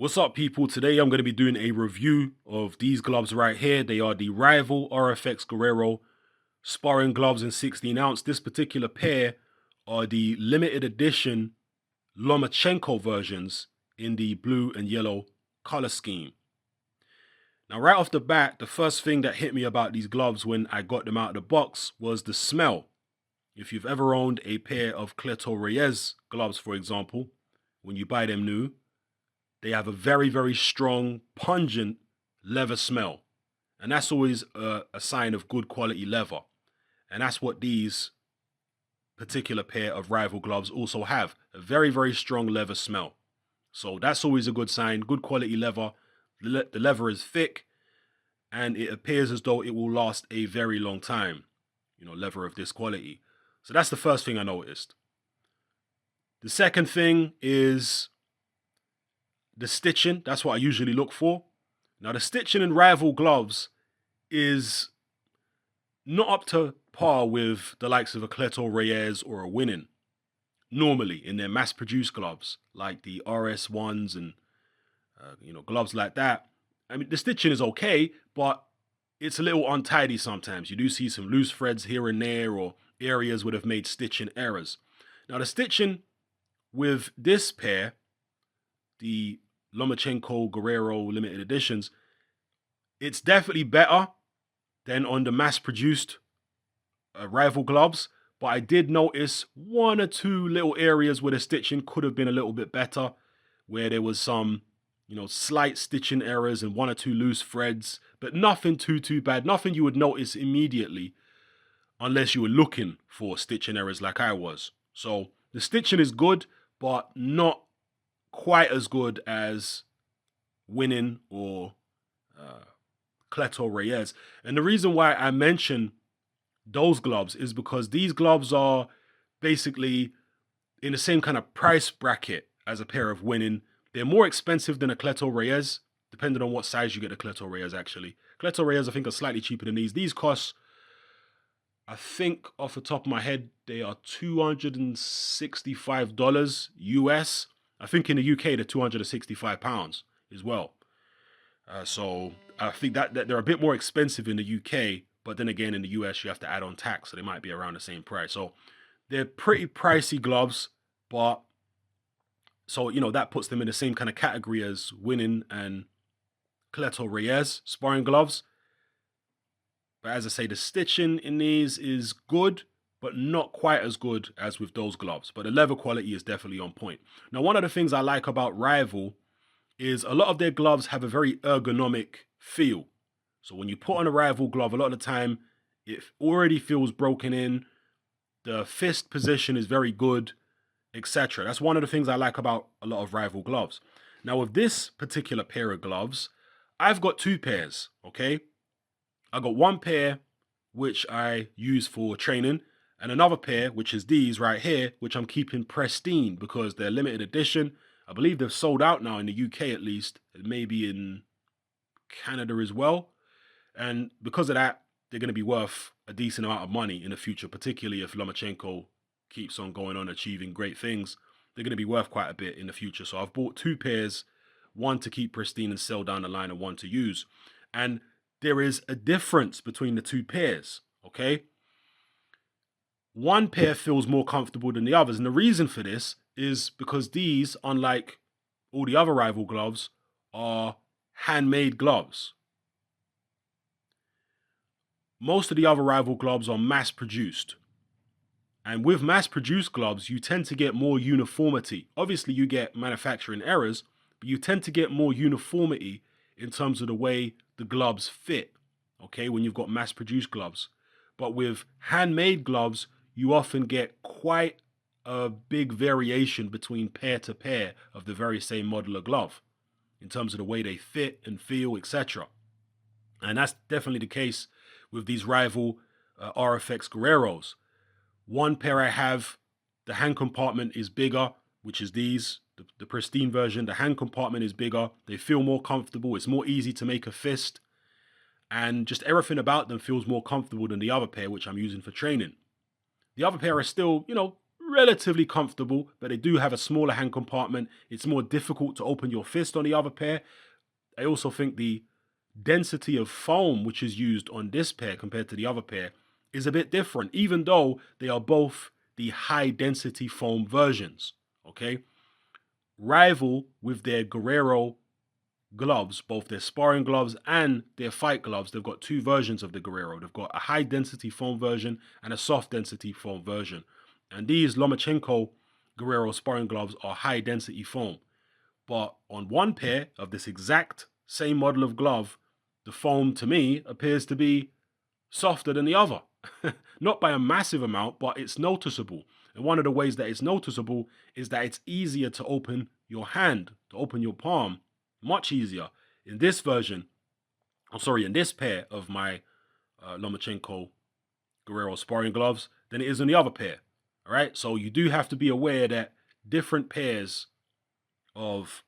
What's up, people? Today I'm going to be doing a review of these gloves right here. They are the Rival RFX Guerrero Sparring gloves in 16 ounce. This particular pair are the limited edition Lomachenko versions in the blue and yellow color scheme. Now, right off the bat, the first thing that hit me about these gloves when I got them out of the box was the smell. If you've ever owned a pair of Cleto Reyes gloves, for example, when you buy them new, they have a very, very strong, pungent leather smell. And that's always a sign of good quality leather. And that's what these particular pair of Rival gloves also have. A very, very strong leather smell. So that's always a good sign. Good quality leather. The leather is thick. And it appears as though it will last a very long time. You know, leather of this quality. So that's the first thing I noticed. The second thing is the stitching. That's what I usually look for. Now, the stitching in Rival gloves is not up to par with the likes of a Cleto Reyes or a Winning, normally in their mass-produced gloves, like the RS1s and, gloves like that. I mean, the stitching is okay, but it's a little untidy sometimes. You do see some loose threads here and there or areas would have made stitching errors. Now, the stitching with this pair, the Lomachenko Guerrero limited editions, it's definitely better than on the mass-produced Rival gloves, but I did notice one or two little areas where the stitching could have been a little bit better, where there was some, slight stitching errors and one or two loose threads, but nothing too bad, nothing you would notice immediately unless you were looking for stitching errors like I was. So the stitching is good, but not quite as good as Winning or Cleto Reyes. And the reason why I mention those gloves is because these gloves are basically in the same kind of price bracket as a pair of Winning. They're more expensive than a Cleto Reyes, depending on what size you get the Cleto Reyes, actually. Cleto Reyes, I think, are slightly cheaper than these. These cost, I think, off the top of my head, they are $265 US. I think in the UK, they're £265 as well. So I think that they're a bit more expensive in the UK, but then again, in the US, you have to add on tax, so they might be around the same price. So they're pretty pricey gloves, but so, that puts them in the same kind of category as Winning and Cleto Reyes sparring gloves. But as I say, the stitching in these is good, but not quite as good as with those gloves. But the leather quality is definitely on point. Now, one of the things I like about Rival is a lot of their gloves have a very ergonomic feel. So when you put on a Rival glove, a lot of the time, it already feels broken in. The fist position is very good, etc. That's one of the things I like about a lot of Rival gloves. Now, with this particular pair of gloves, I've got two pairs, okay? I got one pair, which I use for training, and another pair, which is these right here, which I'm keeping pristine because they're limited edition. I believe they've sold out now in the UK at least, maybe in Canada as well. And because of that, they're going to be worth a decent amount of money in the future, particularly if Lomachenko keeps on going on achieving great things. They're going to be worth quite a bit in the future. So I've bought two pairs, one to keep pristine and sell down the line and one to use. And there is a difference between the two pairs, okay? One pair feels more comfortable than the others. And the reason for this is because these, unlike all the other Rival gloves, are handmade gloves. Most of the other Rival gloves are mass-produced. And with mass-produced gloves, you tend to get more uniformity. Obviously, you get manufacturing errors, but you tend to get more uniformity in terms of the way the gloves fit, okay, when you've got mass-produced gloves. But with handmade gloves, you often get quite a big variation between pair to pair of the very same model of glove in terms of the way they fit and feel, etc. And that's definitely the case with these Rival RFX Guerreros. One pair I have, the hand compartment is bigger, which is these, the pristine version. The hand compartment is bigger. They feel more comfortable. It's more easy to make a fist. And just everything about them feels more comfortable than the other pair, which I'm using for training. The other pair are still, relatively comfortable, but they do have a smaller hand compartment. It's more difficult to open your fist on the other pair. I also think the density of foam which is used on this pair compared to the other pair is a bit different, even though they are both the high density foam versions. Okay, Rival with their Guerrero gloves, both their sparring gloves and their fight gloves, they've got two versions of the Guerrero. They've got a high density foam version and a soft density foam version. And these Lomachenko Guerrero sparring gloves are high density foam. But on one pair of this exact same model of glove, the foam to me appears to be softer than the other. Not by a massive amount, but it's noticeable. And one of the ways that it's noticeable is that it's easier to open your hand, to open your palm, much easier in this version. In this pair of my Lomachenko Guerrero sparring gloves than it is in the other pair. All right, so you do have to be aware that different pairs of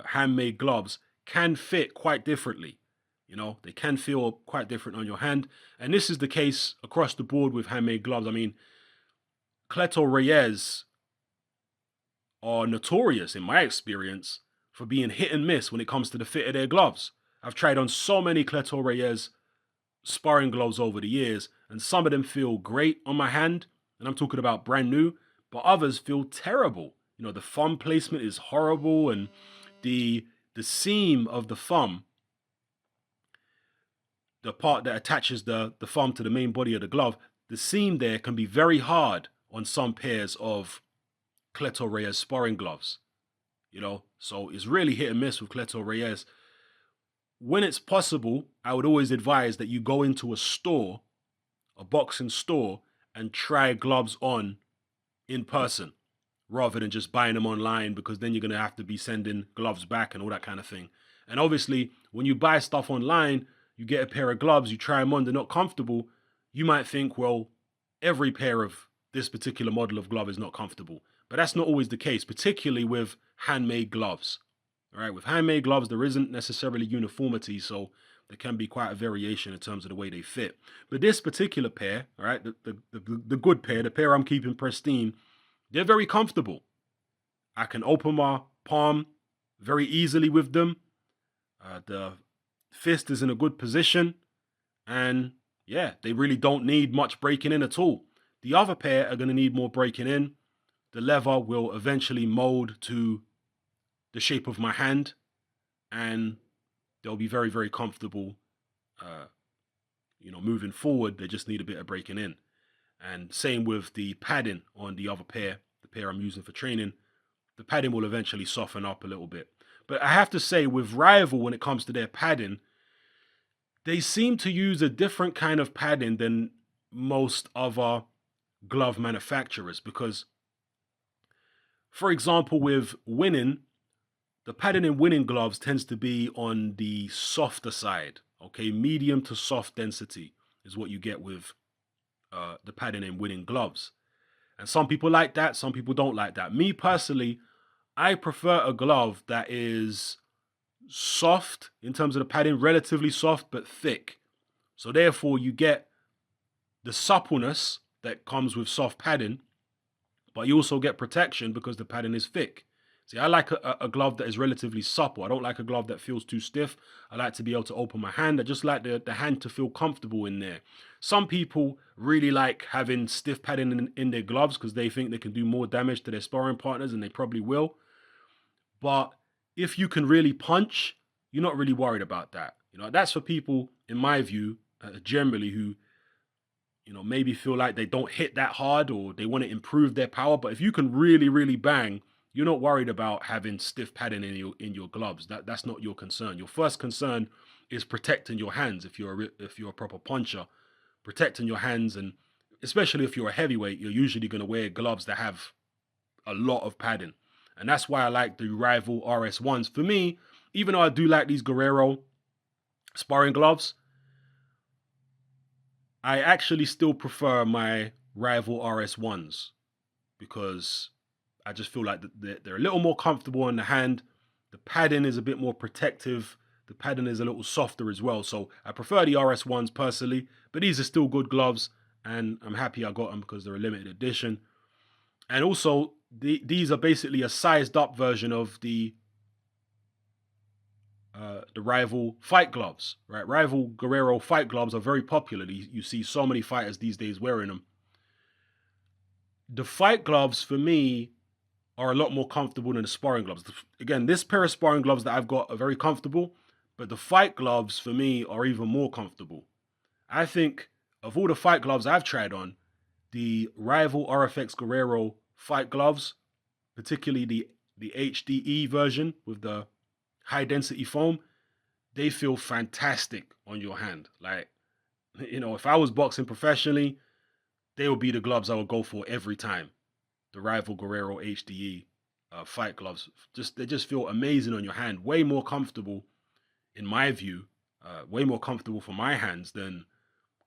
handmade gloves can fit quite differently. You know, they can feel quite different on your hand. And this is the case across the board with handmade gloves. I mean, Cleto Reyes are notorious, in my experience, for being hit and miss when it comes to the fit of their gloves. I've tried on so many Cleto Reyes sparring gloves over the years, and some of them feel great on my hand, and I'm talking about brand new, but others feel terrible. You know, the thumb placement is horrible, and the seam of the thumb, the part that attaches the thumb to the main body of the glove, the seam there can be very hard on some pairs of Cleto Reyes sparring gloves. You know, so it's really hit and miss with Cleto Reyes. When it's possible, I would always advise that you go into a store, a boxing store, and try gloves on in person rather than just buying them online, because then you're going to have to be sending gloves back and all that kind of thing. And obviously, when you buy stuff online, you get a pair of gloves, you try them on, they're not comfortable. You might think, well, every pair of this particular model of glove is not comfortable. But that's not always the case, particularly with handmade gloves. All right, with handmade gloves, there isn't necessarily uniformity, so there can be quite a variation in terms of the way they fit. But this particular pair, all right, the good pair, the pair I'm keeping pristine, they're very comfortable. I can open my palm very easily with them. The fist is in a good position, and yeah, they really don't need much breaking in at all. The other pair are going to need more breaking in. The leather will eventually mold to the shape of my hand, and they'll be very, very comfortable. Moving forward, they just need a bit of breaking in. And same with the padding on the other pair, the pair I'm using for training. The padding will eventually soften up a little bit. But I have to say, with Rival, when it comes to their padding, they seem to use a different kind of padding than most other glove manufacturers. Because, for example, with Winning, the padding in Winning gloves tends to be on the softer side. Okay, medium to soft density is what you get with the padding in Winning gloves. And some people like that, some people don't like that. Me personally, I prefer a glove that is soft in terms of the padding, relatively soft but thick. So therefore you get the suppleness that comes with soft padding, but you also get protection because the padding is thick. See, I like a glove that is relatively supple. I don't like a glove that feels too stiff. I like to be able to open my hand. I just like the hand to feel comfortable in there. Some people really like having stiff padding in their gloves because they think they can do more damage to their sparring partners, and they probably will. But if you can really punch, you're not really worried about that. That's for people, in my view, generally who, maybe feel like they don't hit that hard or they want to improve their power. But if you can really, really bang, you're not worried about having stiff padding in your gloves. That's not your concern. Your first concern is protecting your hands. If you're a proper puncher, protecting your hands, and especially if you're a heavyweight, you're usually going to wear gloves that have a lot of padding. And that's why I like the Rival RS1s. For me, even though I do like these Guerrero sparring gloves, I actually still prefer my Rival RS1s because I just feel like they're a little more comfortable in the hand. The padding is a bit more protective. The padding is a little softer as well. So I prefer the RS1s personally, but these are still good gloves, and I'm happy I got them because they're a limited edition. And also, these are basically a sized up version of the rival fight gloves, right? Rival Guerrero fight gloves are very popular. You see so many fighters these days wearing them. The fight gloves for me are a lot more comfortable than the sparring gloves. Again, this pair of sparring gloves that I've got are very comfortable, but the fight gloves for me are even more comfortable. I think of all the fight gloves I've tried on, the rival RFX Guerrero fight gloves, particularly the HDE version with the high density foam, they feel fantastic on your hand. Like, if I was boxing professionally, they would be the gloves I would go for every time. The rival Guerrero HDE fight gloves, they just feel amazing on your hand. Way more comfortable, in my view, way more comfortable for my hands than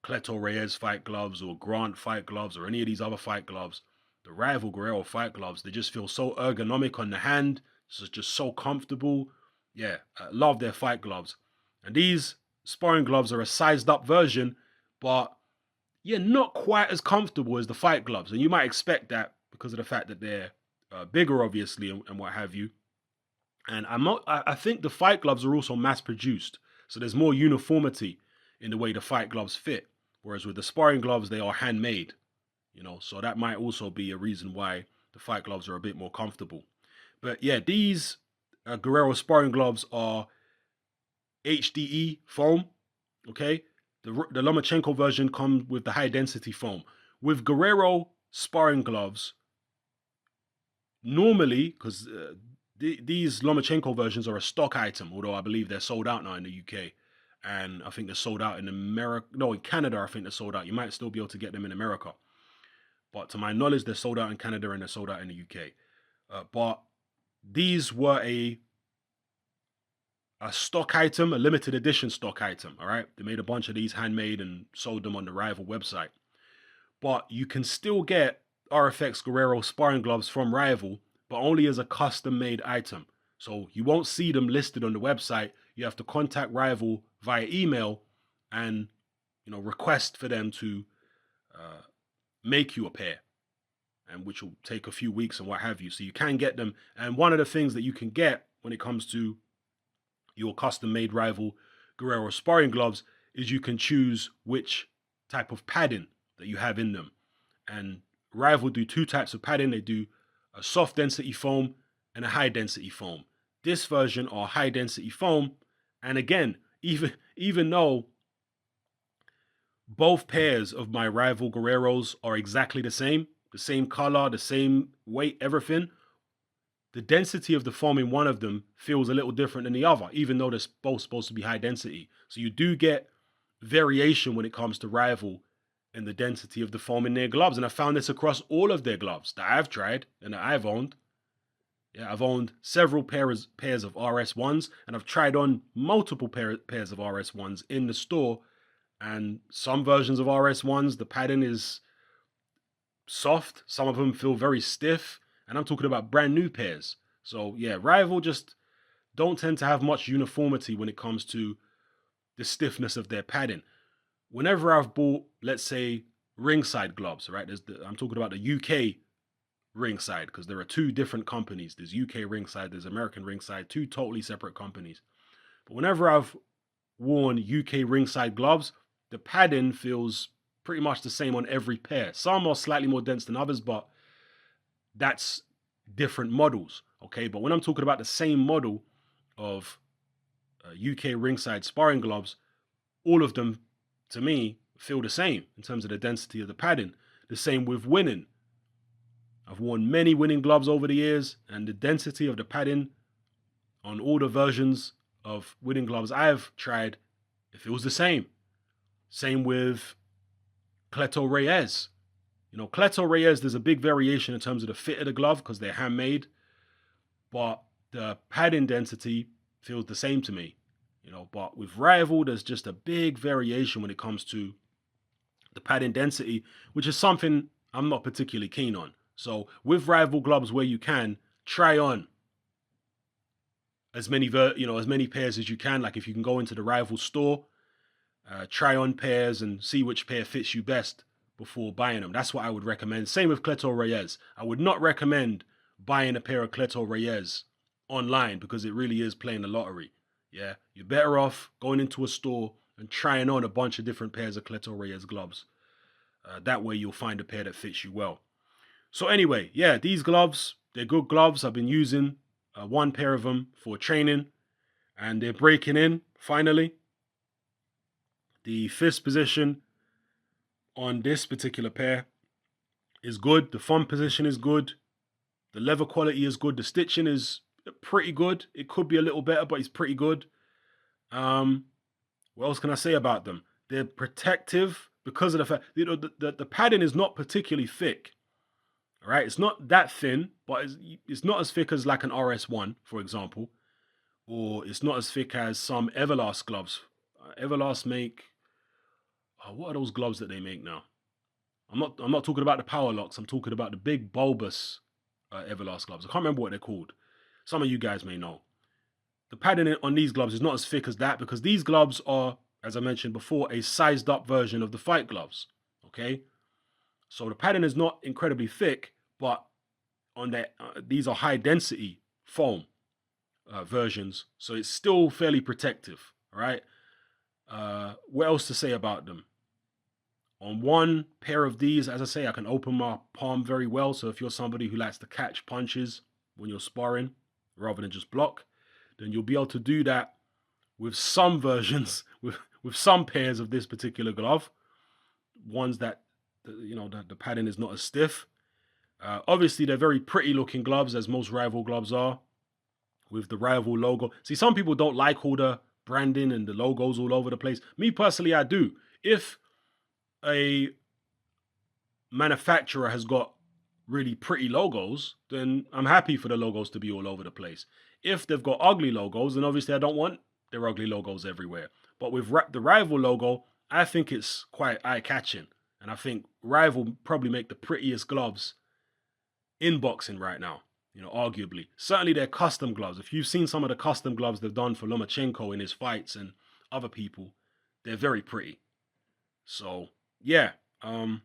Cleto Reyes fight gloves or Grant fight gloves or any of these other fight gloves. The rival Guerrero fight gloves, they just feel so ergonomic on the hand. It's just so comfortable. Yeah, I love their fight gloves. And these sparring gloves are a sized up version, but yeah, not quite as comfortable as the fight gloves. And you might expect that because of the fact that they're bigger, obviously, and what have you. And I think the fight gloves are also mass produced. So there's more uniformity in the way the fight gloves fit. Whereas with the sparring gloves, they are handmade, so that might also be a reason why the fight gloves are a bit more comfortable. But yeah, these Guerrero sparring gloves are HDE foam, okay? The Lomachenko version comes with the high density foam. With Guerrero sparring gloves, normally, because these Lomachenko versions are a stock item, although I believe they're sold out now in the UK. And I think they're sold out in America. No, in Canada, I think they're sold out. You might still be able to get them in America. But to my knowledge, they're sold out in Canada and they're sold out in the UK. But these were a stock item, a limited edition stock item, all right? They made a bunch of these handmade and sold them on the Rival website. But you can still get RFX Guerrero sparring gloves from Rival, but only as a custom-made item. So you won't see them listed on the website. You have to contact Rival via email and request for them to make you a pair, and which will take a few weeks and what have you. So you can get them. And one of the things that you can get when it comes to your custom-made Rival Guerrero sparring gloves is you can choose which type of padding that you have in them. And Rival do two types of padding. They do a soft density foam and a high density foam. This version are high density foam. And again, even though both pairs of my Rival Guerreros are exactly the same color, the same weight, everything, the density of the foam in one of them feels a little different than the other, even though they're both supposed to be high density. So you do get variation when it comes to Rival and the density of the foam in their gloves. And I found this across all of their gloves that I've tried and that I've owned. Yeah, I've owned several pairs of RS1s, and I've tried on multiple pairs of RS1s in the store. And some versions of RS1s, the padding is soft. Some of them feel very stiff. And I'm talking about brand new pairs. So yeah, Rival just don't tend to have much uniformity when it comes to the stiffness of their padding. Whenever I've bought, let's say, ringside gloves, right? I'm talking about the UK ringside, because there are two different companies. There's UK ringside, there's American ringside, two totally separate companies. But whenever I've worn UK ringside gloves, the padding feels pretty much the same on every pair. Some are slightly more dense than others, but that's different models, okay? But when I'm talking about the same model of UK ringside sparring gloves, all of them, to me, feel the same in terms of the density of the padding. The same with winning. I've worn many winning gloves over the years, and the density of the padding on all the versions of winning gloves I've tried, it feels the same. Same with Cleto Reyes. Cleto Reyes, there's a big variation in terms of the fit of the glove because they're handmade, but the padding density feels the same to me. But with Rival, there's just a big variation when it comes to the padding density, which is something I'm not particularly keen on. So with Rival gloves, where you can, try on as many pairs as you can. Like if you can go into the Rival store, try on pairs and see which pair fits you best before buying them. That's what I would recommend. Same with Cleto Reyes. I would not recommend buying a pair of Cleto Reyes online because it really is playing the lottery. Yeah, you're better off going into a store and trying on a bunch of different pairs of Cleto Reyes gloves. That way you'll find a pair that fits you well. So anyway, yeah, these gloves, they're good gloves. I've been using one pair of them for training, and they're breaking in finally. The fist position on this particular pair is good. The thumb position is good. The leather quality is good. The stitching is pretty good. It could be a little better, but it's pretty good. What else can I say about them? They're protective because of the fact, the padding is not particularly thick. All right, it's not that thin, but it's not as thick as like an RS1, for example, or it's not as thick as some Everlast gloves. Everlast make, what are those gloves that they make now? I'm not talking about the power locks. I'm talking about the big bulbous Everlast gloves. I can't remember what they're called. Some of you guys may know. The padding on these gloves is not as thick as that because these gloves are, as I mentioned before, a sized up version of the fight gloves. Okay, so the padding is not incredibly thick, but on that, these are high density foam versions, so it's still fairly protective. All right. What else to say about them? On one pair of these, as I say, I can open my palm very well. So if you're somebody who likes to catch punches when you're sparring rather than just block, then you'll be able to do that with some versions, with some pairs of this particular glove. Ones that, the padding is not as stiff. Obviously, they're very pretty looking gloves, as most rival gloves are, with the rival logo. See, some people don't like all the branding and the logos all over the place. Me personally, I do. If a manufacturer has got really pretty logos, then I'm happy for the logos to be all over the place. If they've got ugly logos, then obviously I don't want their ugly logos everywhere. But with the Rival logo, I think it's quite eye-catching. And I think Rival probably make the prettiest gloves in boxing right now, arguably. Certainly their custom gloves. If you've seen some of the custom gloves they've done for Lomachenko in his fights and other people, they're very pretty. So, yeah, I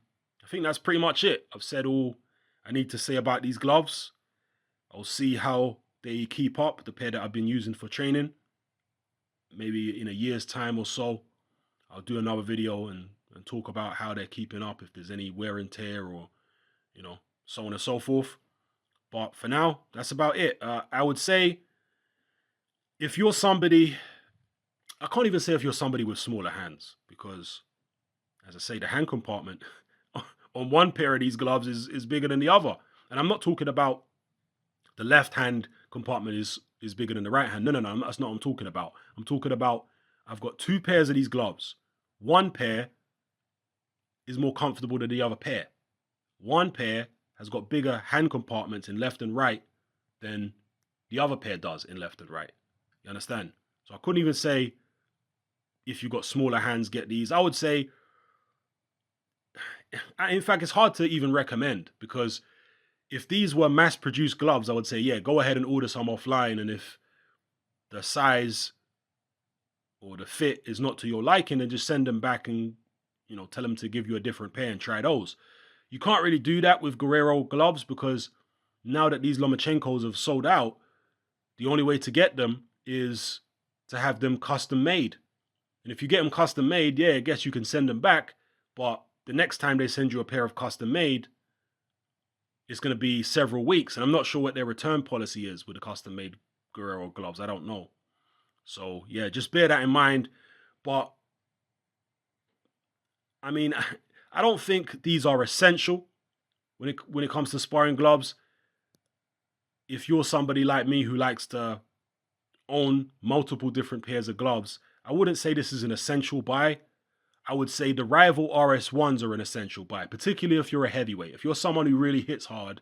think that's pretty much it. I've said all I need to say about these gloves. I'll see how they keep up, the pair that I've been using for training. Maybe in a year's time or so, I'll do another video and talk about how they're keeping up, if there's any wear and tear or, so on and so forth. But for now, that's about it. I would say if you're somebody, I can't even say if you're somebody with smaller hands, because as I say, the hand compartment on one pair of these gloves is bigger than the other. And I'm not talking about the left hand compartment is bigger than the right hand. No, that's not what I'm talking about. I'm talking about I've got two pairs of these gloves. One pair is more comfortable than the other pair. One pair has got bigger hand compartments in left and right than the other pair does in left and right. You understand? So I couldn't even say if you've got smaller hands, get these. I would say, in fact, it's hard to even recommend, because if these were mass-produced gloves, I would say, yeah, go ahead and order some offline. And if the size or the fit is not to your liking, then just send them back and, tell them to give you a different pair and try those. You can't really do that with Guerrero gloves, because now that these Lomachenkos have sold out, the only way to get them is to have them custom made. And if you get them custom made, yeah, I guess you can send them back. But the next time they send you a pair of custom made, it's going to be several weeks. And I'm not sure what their return policy is with the custom made Guerrero gloves. I don't know. So, yeah, just bear that in mind. But, I mean, I don't think these are essential when it comes to sparring gloves. If you're somebody like me who likes to own multiple different pairs of gloves, I wouldn't say this is an essential buy. I would say the Rival RS1s are an essential buy, particularly if you're a heavyweight. If you're someone who really hits hard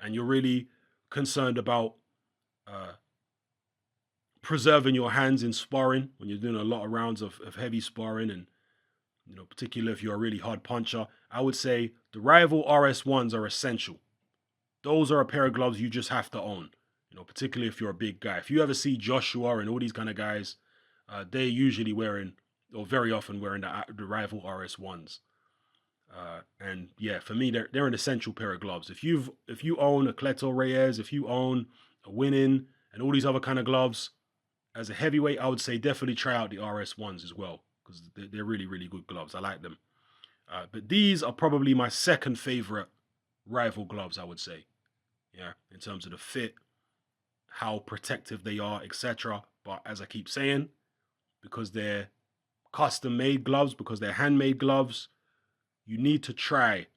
and you're really concerned about preserving your hands in sparring when you're doing a lot of rounds of heavy sparring, and particularly if you're a really hard puncher, I would say the Rival RS1s are essential. Those are a pair of gloves you just have to own, particularly if you're a big guy. If you ever see Joshua and all these kind of guys, they're usually wearing, or very often wearing, the Rival RS1s. And yeah, for me, they're an essential pair of gloves. If you own a Cleto Reyes, if you own a Winning and all these other kind of gloves, as a heavyweight, I would say definitely try out the RS ones as well, because they're really, really good gloves. I like them. But these are probably my second favorite rival gloves, I would say. Yeah, in terms of the fit, how protective they are, etc. But as I keep saying, because they're custom made gloves, because they're handmade gloves, you need to try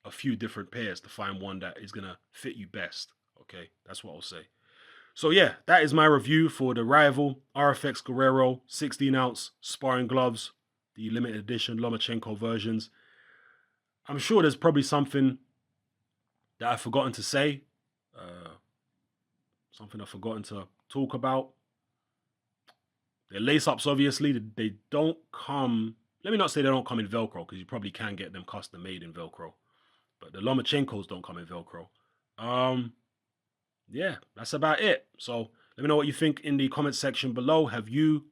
a few different pairs to find one that is gonna fit you best. Okay, that's what I'll say. So yeah, that is my review for the Rival RFX Guerrero 16-ounce sparring gloves, the limited edition Lomachenko versions. I'm sure there's probably something that I've forgotten to say, something I've forgotten to talk about. Their lace-ups, obviously, they don't come... Let me not say they don't come in Velcro, because you probably can get them custom made in Velcro. But the Lomachenkos don't come in Velcro. Yeah, that's about it. So let me know what you think in the comment section below. Have you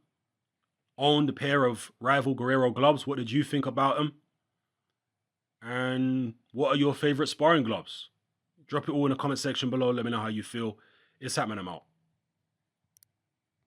owned a pair of Rival Guerrero gloves? What did you think about them? And what are your favorite sparring gloves? Drop it all in the comment section below. Let me know how you feel. It's happening. I'm out.